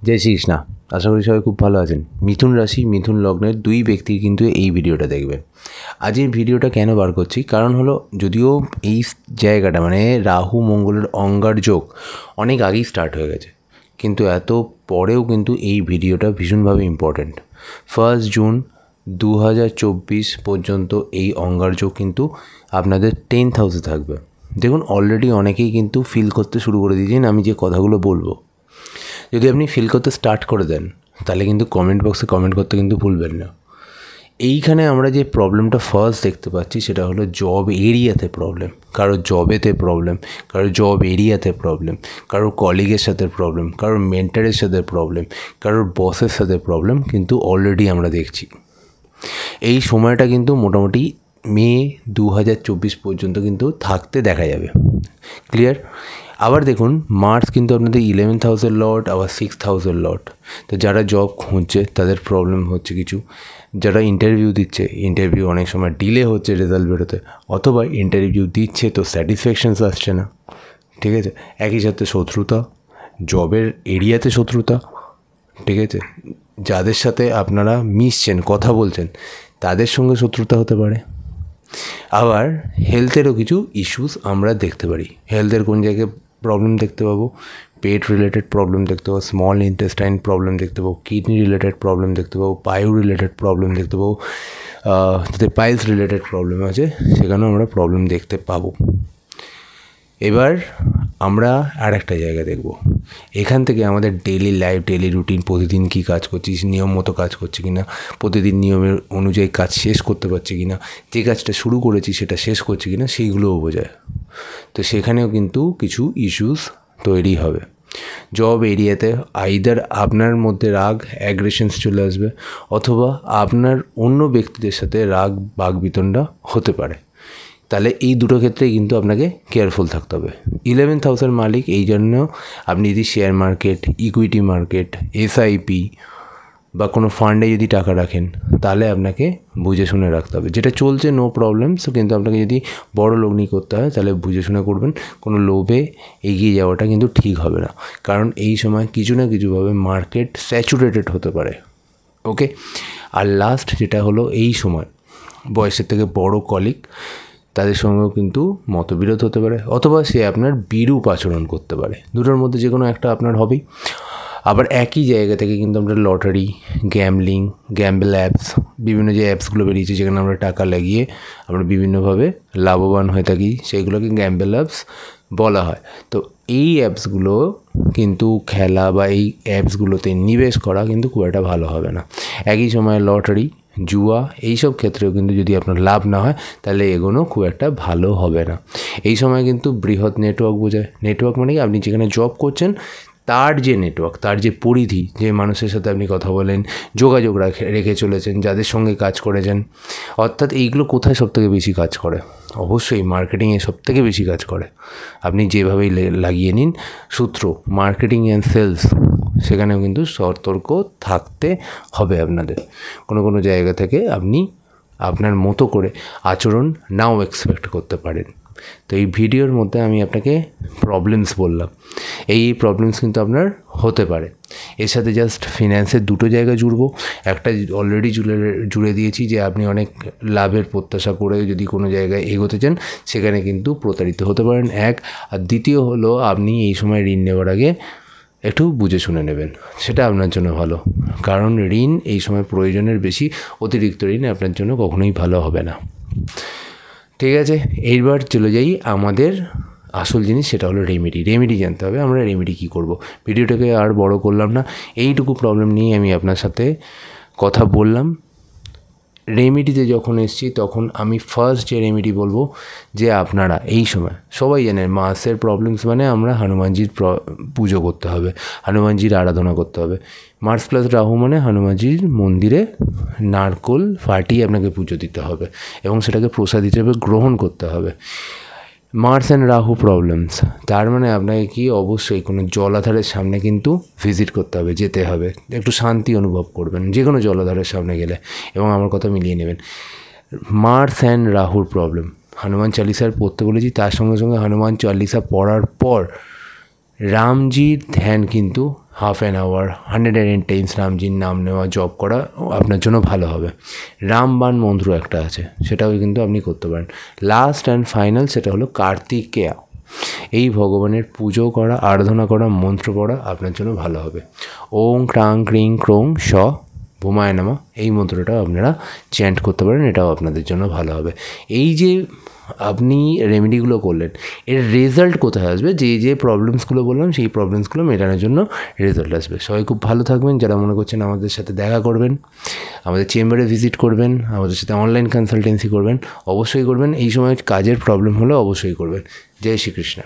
জয় শ্রীকৃষ্ণ। আশা করি সবাই খুব ভালো আছেন। মিথুন রাশি মিথুন লগ্নের দুই ব্যক্তি কিন্তু এই ভিডিওটা দেখবেন। আজ এই ভিডিওটা কেন বার করছি, কারণ হলো যদিও এই জায়গাটা মানে রাহু মঙ্গলের অঙ্গার যোগ অনেক আগেই স্টার্ট হয়ে গেছে, কিন্তু এত পরেও কিন্তু এই ভিডিওটা ভীষণভাবে ইম্পর্ট্যান্ট। 1 জুন 2024 পর্যন্ত এই অঙ্গার যোগ কিন্তু আপনাদের 10th হাউসে থাকবে। দেখুন অলরেডি অনেকেই কিন্তু ফিল করতে শুরু করে দিয়েছেন আমি যে কথাগুলো বলবো। যদি আপনি ফিল করতে স্টার্ট করে দেন তাহলে কিন্তু কমেন্ট বক্সে কমেন্ট করতে কিন্তু ভুলবেন না। এইখানে আমরা যে প্রবলেমটা ফার্স্ট দেখতে পাচ্ছি সেটা হলো জব এরিয়াতে প্রবলেম, কারোর জবেতে প্রবলেম, কারোর জব এরিয়াতে প্রবলেম, কারোর কলিগের সাথে প্রবলেম, কারোর মেন্টারের সাথে প্রবলেম, কারোর বসের সাথে প্রবলেম কিন্তু অলরেডি আমরা দেখছি। এই সময়টা কিন্তু মোটামুটি মে 2024 পর্যন্ত কিন্তু থাকতে দেখা যাবে। ক্লিয়ার? আবার দেখুন মার্চ কিন্তু আপনাদের 11th হাউসের লর্ড, আবার 6th হাউসের লর্ড। তো যারা জব খুঁজছে তাদের প্রবলেম হচ্ছে কিছু, যারা ইন্টারভিউ দিচ্ছে ইন্টারভিউ অনেক সময় ডিলে হচ্ছে রেজাল্ট বেরোতে, অথবা ইন্টারভিউ দিচ্ছে তো স্যাটিসফ্যাকশানস আসছে না। ঠিক আছে? একই সাথে শত্রুতা, জবের এরিয়াতে শত্রুতা। ঠিক আছে? যাদের সাথে আপনারা মিশছেন, কথা বলছেন, তাদের সঙ্গে শত্রুতা হতে পারে। আবার হেলথেরও কিছু ইস্যুস আমরা দেখতে পারি। হেলথের কোন জায়গায় প্রবলেম দেখতে পাবো? পেট রিলেটেড প্রবলেম দেখতে পাবো, স্মল ইন্টেস্টাইন প্রবলেম দেখতে পাবো, কিডনি রিলেটেড প্রবলেম দেখতে পাবো, পায়ু রিলেটেড প্রবলেম দেখতে পাবো, যাতে পাইলস রিলেটেড প্রবলেম আছে সেখানেও আমরা প্রবলেম দেখতে পাবো। এবার আমরা আর একটা জায়গা দেখব। এখান থেকে আমাদের ডেইলি লাইফ, ডেইলি রুটিন, প্রতিদিন কী কাজ করছি, নিয়ম মতো কাজ করছি কি না, প্রতিদিন নিয়মের অনুযায়ী কাজ শেষ করতে পারছি কি না, যে কাজটা শুরু করেছি সেটা শেষ করছি কি না সেইগুলোও বোঝায়। তো সেখানেও কিন্তু কিছু ইস্যুস তৈরি হবে। জব এরিয়াতে আইদার আপনার মধ্যে রাগ, অ্যাগ্রেশনস চলে আসবে, অথবা আপনার অন্য ব্যক্তিদের সাথে রাগ বাকবিতণ্ডা হতে পারে। তাহলে এই দুটো ক্ষেত্রেই কিন্তু আপনাকে কেয়ারফুল থাকতে হবে। 11th হাউসের মালিক, এই জন্য আপনি যদি share market, equity market, SIP বা কোনো ফান্ডে যদি টাকা রাখেন তাহলে আপনাকে বুঝে শুনে রাখতে হবে। যেটা চলছে নো প্রবলেমস, কিন্তু আপনাকে যদি বড় লগ্নি করতে হয় তাহলে বুঝে শুনে করবেন। কোনো লোভে এগিয়ে যাওয়াটা কিন্তু ঠিক হবে না, কারণ এই সময় কিছু না কিছুভাবে মার্কেট স্যাচুরেটেড হতে পারে। ওকে? আর লাস্ট যেটা হলো এই সময় বয়সের থেকে বড় কলিগ, তাদের সঙ্গেও কিন্তু মতবিরোধ হতে পারে, অথবা সে আপনার বিরূপ আচরণ করতে পারে। দুটোর মধ্যে যে কোনো একটা আপনার হবেই। আবার একই জায়গা থেকে কিন্তু আমরা লটারি, গ্যাম্বলিং, গ্যাম্বল অ্যাপস, বিভিন্ন যে অ্যাপসগুলো বেরিয়েছে যেখানে আমরা টাকা লাগিয়ে আমরা বিভিন্নভাবে লাভবান হয়ে থাকি, সেইগুলোকে গ্যাম্বল অ্যাপস বলা হয়। তো এই অ্যাপসগুলো কিন্তু খেলা বা এই অ্যাপসগুলোতে নিবেশ করা কিন্তু খুব একটা ভালো হবে না। একই সময় লটারি, জুয়া, এইসব ক্ষেত্রেও কিন্তু যদি আপনার লাভ না হয় তাহলে এগোনো খুব একটা ভালো হবে না। এই সময় কিন্তু বৃহৎ নেটওয়ার্ক বোঝায়। নেটওয়ার্ক মানে কি? আপনি যেখানে জব করছেন তার যে নেটওয়ার্ক, তার যে পরিধি, যে মানুষের সাথে আপনি কথা বলেন, যোগাযোগ রেখে চলেছেন, যাদের সঙ্গে কাজ করেছেন, অর্থাৎ এইগুলো কোথায় সবথেকে বেশি কাজ করে? অবশ্যই মার্কেটিংয়ে সবথেকে বেশি কাজ করে। আপনি যেভাবেই লাগিয়ে নিন সূত্র, মার্কেটিং অ্যান্ড সেলস, সেখানেও কিন্তু সতর্ক থাকতে হবে আপনাদের। কোনো জায়গা থেকে আপনি আপনার মতো করে আচরণ নাও এক্সপেক্ট করতে পারেন। তো এই ভিডিওর মধ্যে আমি আপনাকে প্রবলেমস বললাম, এই প্রবলেমস কিন্তু আপনার হতে পারে। এর সাথে জাস্ট ফিন্যান্সের দুটো জায়গা জুড়বো। একটা অলরেডি জুড়ে দিয়েছি যে আপনি অনেক লাভের প্রত্যাশা করে যদি কোনো জায়গায় এগোতে চান সেখানে কিন্তু প্রতারিত হতে পারেন, এক। আর দ্বিতীয় হলো আপনি এই সময় ঋণ নেওয়ার আগে একটু বুঝে শুনে নেবেন, সেটা আপনার জন্য ভালো। কারণ ঋণ এই সময় প্রয়োজনের বেশি, অতিরিক্ত ঋণ আপনার জন্য কখনোই ভালো হবে না। ঠিক আছে? এইবার চলে যাই আমাদের আসল জিনিস, সেটা হলো রেমেডি জানতে হবে। আমরা রেমেডি কী করব, ভিডিওটাকে আর বড় করলাম না, এইটুকু প্রবলেম নিয়ে আমি আপনার সাথে কথা বললাম। রেমেডিতে যখন এসেছি তখন আমি ফার্স্ট যে রেমেডি বলবো, যে আপনারা এই সময় সবাই জানেন মাসের প্রবলেমস মানে আমরা হনুমানজির পুজো করতে হবে, হনুমানজির আরাধনা করতে হবে। মার্স প্লাস রাহু মানে হনুমানজির মন্দিরে নারকোল ফাটিয়ে আপনাকে পুজো দিতে হবে এবং সেটাকে প্রসাদ হিসেবে গ্রহণ করতে হবে। মার্স অ্যান্ড রাহু প্রবলেমস, তার মানে আপনাকে কি অবশ্যই কোনো জলাধারের সামনে কিন্তু ভিজিট করতে হবে, যেতে হবে, একটু শান্তি অনুভব করবেন যে কোনো জলাধারের সামনে গেলে, এবং আমার কথা মিলিয়ে নেবেন। মার্স অ্যান্ড রাহুর প্রবলেম, হনুমান চালিসার পড়তে বলেছি, তার সঙ্গে সঙ্গে হনুমান চালিসা পড়ার পর রামজির ধ্যান কিন্তু হাফ অ্যান আওয়ার 108 টাইমস রামজির নাম নেওয়া জপ করা আপনার জন্য ভালো হবে। রামবাণ মন্ত্র একটা আছে, সেটাও কিন্তু আপনি করতে পারেন। লাস্ট অ্যান্ড ফাইনাল সেটা হলো কার্তিকেয়া। এই ভগবানের পুজো করা, আরাধনা করা, মন্ত্র পড়া আপনার জন্য ভালো হবে। ওং ক্রাং ক্রিং ক্রোং শ ভূমায় নামা, এই মন্ত্রটাও আপনারা চ্যান্ট করতে পারেন, এটাও আপনাদের জন্য ভালো হবে। এই যে আপনি রেমেডিগুলো করলেন, এর রেজাল্ট কোথায় আসবে? যে প্রবলেমসগুলো বললাম সেই প্রবলেমসগুলো মেটানোর জন্য রেজাল্ট আসবে। সবাই খুব ভালো থাকবেন। যারা মনে করছেন আমাদের সাথে দেখা করবেন, আমাদের চেম্বারে ভিজিট করবেন, আমাদের সাথে অনলাইন কনসালটেন্সি করবেন, অবশ্যই করবেন। এই সময় কাজের প্রবলেম হলে অবশ্যই করবেন। জয় শ্রীকৃষ্ণ।